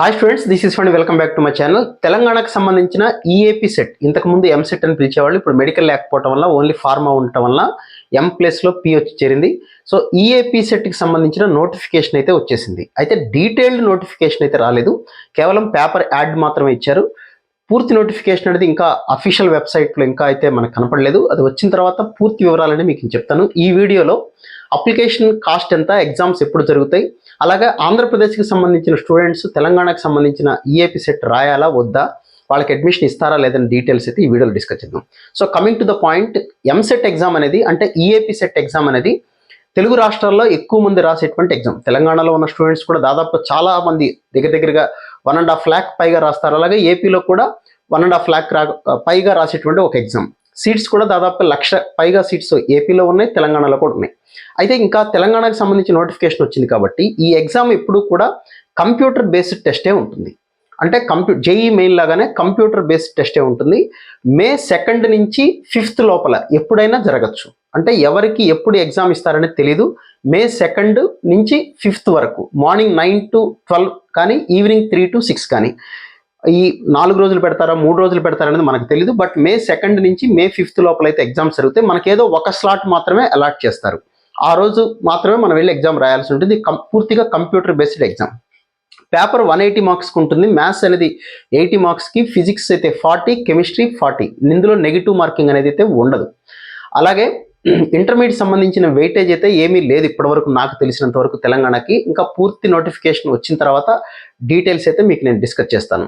Hi students, this is fund welcome back to my channel. తెలంగాణకు సంబంధించిన EAP set, ఇంతకుముందు ఎంసెట్ అని పిలిచేవాళ్ళు. ఇప్పుడు మెడికల్ లేకపోవడం వల్ల ఓన్లీ ఫార్మా ఉండటం వల్ల ఎం ప్లేస్లో పి వచ్చి చేరింది. సో ఈఏపీ సెట్కి సంబంధించిన నోటిఫికేషన్ అయితే వచ్చేసింది. అయితే డీటెయిల్డ్ నోటిఫికేషన్ అయితే రాలేదు, కేవలం పేపర్ యాడ్ మాత్రమే ఇచ్చారు. పూర్తి నోటిఫికేషన్ అనేది ఇంకా అఫీషియల్ వెబ్సైట్లో ఇంకా అయితే మనకు కనపడలేదు. అది వచ్చిన తర్వాత పూర్తి వివరాలని మీకు చెప్తాను. ఈ వీడియోలో అప్లికేషన్ కాస్ట్ ఎంత, ఎగ్జామ్స్ ఎప్పుడు జరుగుతాయి, అలాగే ఆంధ్రప్రదేశ్కి సంబంధించిన స్టూడెంట్స్ తెలంగాణకు సంబంధించిన ఈఏపీ సెట్ రాయాలా వద్దా, వాళ్ళకి అడ్మిషన్ ఇస్తారా లేదని డీటెయిల్స్ అయితే ఈ వీడియోలో డిస్కస్ చేద్దాం. So coming to the point, EAMCET exam అనేది అంటే ఈఏపీ సెట్ ఎగ్జామ్ అనేది తెలుగు రాష్ట్రాల్లో ఎక్కువ మంది రాసేటువంటి ఎగ్జామ్. తెలంగాణలో ఉన్న స్టూడెంట్స్ కూడా దాదాపు చాలా మంది దగ్గరగా 1.5 lakh పైగా రాస్తారు. అలాగే ఏపీలో కూడా 1.5 lakh పైగా రాసేటువంటి ఒక ఎగ్జామ్. సీట్స్ కూడా దాదాపు 1,00,000 పైగా సీట్స్ ఏపీలో ఉన్నాయి, తెలంగాణలో కూడా ఉన్నాయి. అయితే ఇంకా తెలంగాణకు సంబంధించి నోటిఫికేషన్ వచ్చింది కాబట్టి ఈ ఎగ్జామ్ ఎప్పుడు కూడా కంప్యూటర్ బేస్డ్ టెస్టే ఉంటుంది. అంటే జేఈ మెయిన్ లాగానే కంప్యూటర్ బేస్డ్ టెస్టే ఉంటుంది. May 2 నుంచి 5th లోపల ఎప్పుడైనా జరగచ్చు. అంటే ఎవరికి ఎప్పుడు ఎగ్జామ్ ఇస్తారనేది తెలీదు. May 2 నుంచి 5th వరకు మార్నింగ్ 9 to 12 కానీ ఈవినింగ్ 3 to 6 కానీ ఈ 4 రోజులు పెడతారా 3 రోజులు పెడతారనేది మనకు తెలియదు. బట్ May 2 నుంచి May 5th లోపల అయితే ఎగ్జామ్స్ జరిగితే మనకేదో ఒక స్లాట్ మాత్రమే అలాట్ చేస్తారు. ఆ రోజు మాత్రమే మనం వెళ్ళి ఎగ్జామ్ రాయాల్సి ఉంటుంది. పూర్తిగా కంప్యూటర్ బేస్డ్ ఎగ్జామ్. పేపర్ 180 మార్క్స్కి ఉంటుంది. మ్యాథ్స్ అనేది 80 మార్క్స్కి, ఫిజిక్స్ అయితే 40, కెమిస్ట్రీ 40. ఇందులో నెగిటివ్ మార్కింగ్ అనేది అయితే ఉండదు. అలాగే ఇంటర్మీడియట్ సంబంధించిన వెయిటేజ్ అయితే ఏమీ లేదు ఇప్పటివరకు నాకు తెలిసినంత వరకు తెలంగాణకి. ఇంకా పూర్తి నోటిఫికేషన్ వచ్చిన తర్వాత డీటెయిల్స్ అయితే మీకు నేను డిస్కస్ చేస్తాను.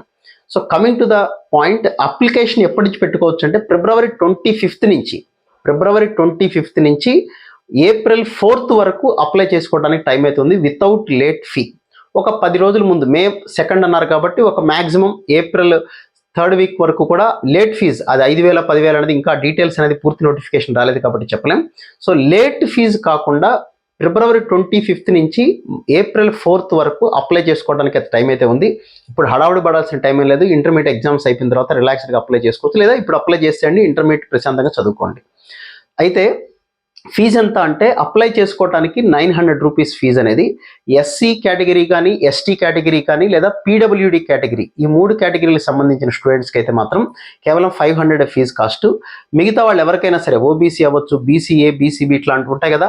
So coming to the point, application ఎప్పటి నుంచి పెట్టుకోవచ్చు అంటే ఫిబ్రవరి 25th నుంచి April 4th వరకు అప్లై చేసుకోవడానికి టైం అవుతుంది వితౌట్ లేట్ ఫీ. ఒక 10 రోజుల ముందు May 2 అన్నారు కాబట్టి ఒక మ్యాక్సిమం April 3rd వీక్ వరకు కూడా లేట్ ఫీజ్, అది 5,000 10,000 అనేది ఇంకా డీటెయిల్స్ అనేది పూర్తి నోటిఫికేషన్ రాలేదు కాబట్టి చెప్పలేం. సో లేట్ ఫీజు కాకుండా February 25th నుంచి April 4th వరకు అప్లై చేసుకోవడానికి అయితే టైం అయితే ఉంది. ఇప్పుడు హడావుడి పడాల్సిన టైం ఏం లేదు. ఇంటర్మీడియట్ ఎగ్జామ్స్ అయిపోయిన తర్వాత రిలాక్స్డ్గా అప్లై చేసుకోవచ్చు, లేదా ఇప్పుడు అప్లై చేసేయండి, ఇంటర్మీడియట్ ప్రశాంతంగా చదువుకోండి. అయితే ఫీజు ఎంత అంటే అప్లై చేసుకోవడానికి 900 రూపీస్ ఫీజు అనేది ఎస్సీ కేటగిరీ కానీ, ఎస్టీ కేటగిరీ కానీ, లేదా పీడబ్ల్యూడి కేటగిరీ, ఈ 3 కేటగిరీలకు సంబంధించిన స్టూడెంట్స్కి అయితే మాత్రం కేవలం 500 ఫీజు కాస్ట్. మిగతా వాళ్ళు ఎవరికైనా సరే, ఓబీసీ అవ్వచ్చు, బీసీఏ, బీసీబీ ఇట్లాంటివి ఉంటాయి కదా,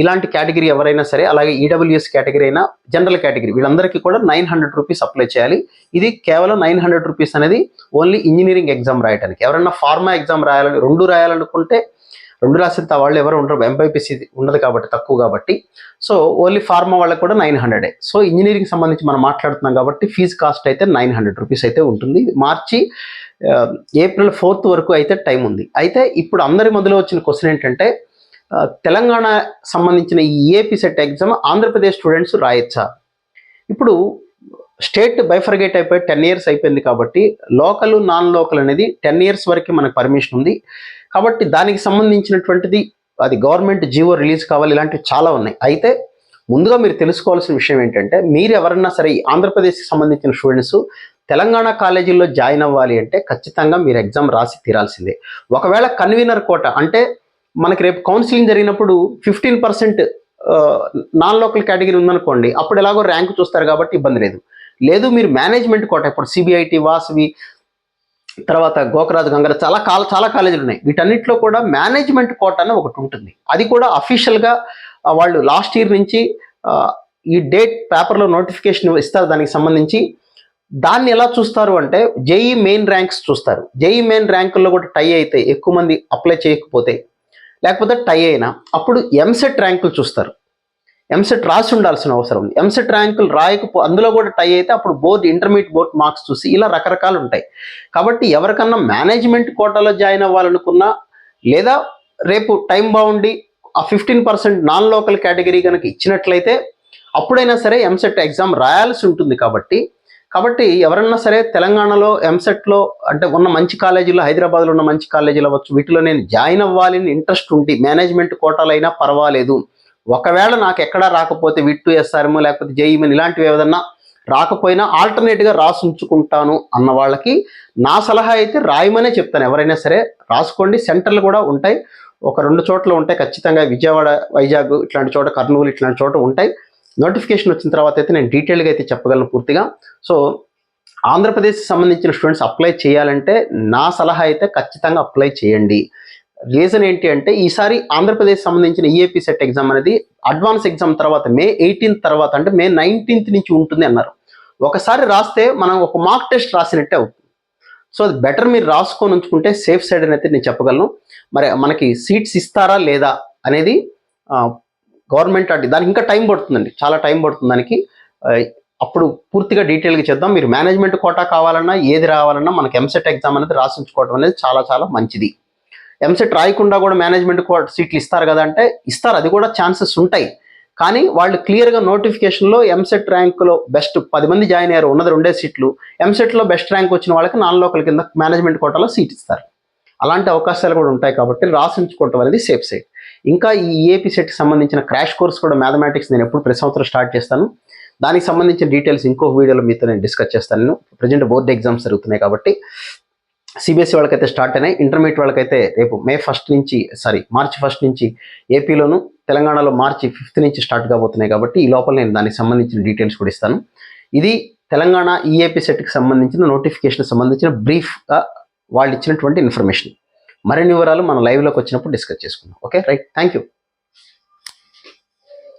ఇలాంటి కేటగిరీ ఎవరైనా సరే, అలాగే ఈడబ్ల్యూఎస్ కేటగిరీ అయినా, జనరల్ కేటగిరీ, వీళ్ళందరికీ కూడా 900 రూపీస్ అప్లై చేయాలి. ఇది కేవలం 900 రూపీస్ అనేది ఓన్లీ ఇంజనీరింగ్ ఎగ్జామ్ రాయడానికి. ఎవరైనా ఫార్మా ఎగ్జామ్ రాయాలని, 2 రాయాలనుకుంటే 2 రాసిన వాళ్ళు ఎవరు ఉండరు, ఎంపీసీ ఉండదు కాబట్టి తక్కువ కాబట్టి. సో ఓన్లీ ఫార్మా వాళ్ళకి కూడా 900. సో ఇంజనీరింగ్ సంబంధించి మనం మాట్లాడుతున్నాం కాబట్టి ఫీజు కాస్ట్ అయితే 900 రూపీస్ అయితే ఉంటుంది. మార్చి April 4th వరకు అయితే టైం ఉంది. అయితే ఇప్పుడు అందరి మొదలు వచ్చిన క్వశ్చన్ ఏంటంటే, తెలంగాణ సంబంధించిన ఈ EAP set exam Andhra Pradesh students రాయొచ్చా? ఇప్పుడు స్టేట్ బైఫర్గేట్ అయిపోయి 10 years అయిపోయింది కాబట్టి లోకల్, నాన్ లోకల్ అనేది 10 years వరకు మనకు పర్మిషన్ ఉంది. కాబట్టి దానికి సంబంధించినటువంటిది అది గవర్నమెంట్ జీవో రిలీజ్ కావాలి, ఇలాంటివి చాలా ఉన్నాయి. అయితే ముందుగా మీరు తెలుసుకోవాల్సిన విషయం ఏంటంటే, మీరు ఎవరన్నా సరే ఆంధ్రప్రదేశ్కి సంబంధించిన స్టూడెంట్స్ తెలంగాణ కాలేజీల్లో జాయిన్ అవ్వాలి అంటే ఖచ్చితంగా మీరు ఎగ్జామ్ రాసి తీరాల్సిందే. ఒకవేళ కన్వీనర్ కోట అంటే మనకి రేపు కౌన్సిలింగ్ జరిగినప్పుడు 15% నాన్ లోకల్ కేటగిరీ ఉందనుకోండి, అప్పుడు ఎలాగో ర్యాంక్ చూస్తారు కాబట్టి ఇబ్బంది లేదు. లేదు మీరు మేనేజ్మెంట్ కోట, ఇప్పుడు సిబిఐటి, వాసవి, తర్వాత గోకరాజు, గంగర, చాలా కాలేజీలు ఉన్నాయి. వీటన్నిటిలో కూడా మేనేజ్మెంట్ కోట అని ఒకటి ఉంటుంది. అది కూడా అఫీషియల్గా వాళ్ళు లాస్ట్ ఇయర్ నుంచి ఈ డేట్ పేపర్లో నోటిఫికేషన్ ఇస్తారు దానికి సంబంధించి. దాన్ని ఎలా చూస్తారు అంటే జేఈ మెయిన్ ర్యాంక్స్ చూస్తారు. జేఈ మెయిన్ ర్యాంకుల్లో కూడా టై అయితే, ఎక్కువ మంది అప్లై చేయకపోతే, లేకపోతే టై అయినా అప్పుడు ఎంసెట్ ర్యాంకులు చూస్తారు. ఎంసెట్ రాసి ఉండాల్సిన అవసరం ఉంది. ఎంసెట్ ర్యాంకులు అందులో కూడా టై అయితే అప్పుడు బోర్డు, ఇంటర్మీడియట్ బోర్డు మార్క్స్ చూసి, ఇలా రకరకాలు ఉంటాయి. కాబట్టి ఎవరికన్నా మేనేజ్మెంట్ కోటాలో జాయిన్ అవ్వాలనుకున్నా, లేదా రేపు టైం బాగుండి ఆ 15% నాన్ లోకల్ కేటగిరీ కనుక ఇచ్చినట్లయితే అప్పుడైనా సరే ఎంసెట్ ఎగ్జామ్ రాయాల్సి ఉంటుంది. కాబట్టి ఎవరన్నా సరే తెలంగాణలో ఎంసెట్లో అంటే ఉన్న మంచి కాలేజీలో, హైదరాబాద్లో ఉన్న మంచి కాలేజీలు అవ్వచ్చు, వీటిలో నేను జాయిన్ అవ్వాలని ఇంట్రెస్ట్ ఉండి మేనేజ్మెంట్ కోటాలో అయినా పర్వాలేదు, ఒకవేళ నాకు ఎక్కడా రాకపోతే విట్టు ఎస్ఆర్ఎం లేకపోతే జేఈమెన్ ఇలాంటివి ఏదన్నా రాకపోయినా ఆల్టర్నేట్గా రాసి ఉంచుకుంటాను అన్న వాళ్ళకి నా సలహా అయితే రాయమనే చెప్తాను. ఎవరైనా సరే రాసుకోండి. సెంటర్లు కూడా ఉంటాయి, ఒక 2 చోట్ల ఉంటాయి ఖచ్చితంగా. విజయవాడ, వైజాగ్ ఇట్లాంటి చోట, కర్నూలు ఇట్లాంటి చోట ఉంటాయి. నోటిఫికేషన్ వచ్చిన తర్వాత అయితే నేను డీటెయిల్గా అయితే చెప్పగలను పూర్తిగా. సో ఆంధ్రప్రదేశ్ సంబంధించిన స్టూడెంట్స్ అప్లై చేయాలంటే నా సలహా అయితే ఖచ్చితంగా అప్లై చేయండి. రీజన్ ఏంటి అంటే ఈసారి ఆంధ్రప్రదేశ్ సంబంధించిన ఈఏపీ సెట్ ఎగ్జామ్ అనేది అడ్వాన్స్ ఎగ్జామ్ తర్వాత మే 18th తర్వాత అంటే మే 19th నుంచి ఉంటుంది అన్నారు. ఒకసారి రాస్తే మనం ఒక మాక్ టెస్ట్ రాసినట్టే అవుతుంది. సో అది బెటర్ మీరు రాసుకొని ఉంచుకుంటే సేఫ్ సైడ్ అని అయితే నేను చెప్పగలను. మరి మనకి సీట్స్ ఇస్తారా లేదా అనేది గవర్నమెంట్ దానికి ఇంకా టైం పడుతుందండి, చాలా టైం పడుతుంది దానికి. అప్పుడు పూర్తిగా డీటెయిల్గా చేద్దాం. మీరు మేనేజ్మెంట్ కోటా కావాలన్నా ఏది రావాలన్నా మనకి ఎంసెట్ ఎగ్జామ్ అనేది రాసించుకోవడం అనేది చాలా చాలా మంచిది. ఎంసెట్ రాయకుండా కూడా మేనేజ్మెంట్ సీట్లు ఇస్తారు కదా అంటే ఇస్తారు, అది కూడా ఛాన్సెస్ ఉంటాయి. కానీ వాళ్ళు క్లియర్గా నోటిఫికేషన్లో ఎంసెట్ ర్యాంకులో బెస్ట్ 10 మంది జాయిన్ అయ్యారు, ఉన్నది 2 సీట్లు. ఎంసెట్లో బెస్ట్ ర్యాంక్ వచ్చిన వాళ్ళకి నాన్ లోకల్ కింద మేనేజ్మెంట్ కోటాలో సీట్ ఇస్తారు. అలాంటి అవకాశాలు కూడా ఉంటాయి కాబట్టి రాసించుకోవటం అనేది సేఫ్ సైడ్. ఇంకా ఈ ఈఏపీ సెట్కి సంబంధించిన క్రాష్ కోర్స్ కూడా మ్యాథమెటిక్స్ నేను ఎప్పుడు ప్రతి సంవత్సరం స్టార్ట్ చేస్తాను. దానికి సంబంధించిన డీటెయిల్స్ ఇంకొక వీడియోలో మీతో నేను డిస్కస్ చేస్తాను. నేను ప్రజెంట్ బోర్డ్ ఎగ్జామ్స్ జరుగుతున్నాయి కాబట్టి సిబిఎస్ఈ వాళ్ళకైతే స్టార్ట్ అయినాయి. ఇంటర్మీడియట్ వాళ్ళకైతే రేపు మార్చి 1 నుంచి ఏపీలోను, తెలంగాణలో మార్చి 5 నుంచి స్టార్ట్ కాబోతున్నాయి కాబట్టి ఈ లోపల నేను దానికి సంబంధించిన డీటెయిల్స్ కూడా ఇస్తాను. ఇది తెలంగాణ ఈఏపీ సెట్కి సంబంధించిన నోటిఫికేషన్ సంబంధించిన బ్రీఫ్గా వాళ్ళు ఇచ్చినటువంటి ఇన్ఫర్మేషన్. మరిన్ని వివరాలు మనం లైవ్లోకి వచ్చినప్పుడు డిస్కస్ చేసుకుందాం. Okay, right, thank you.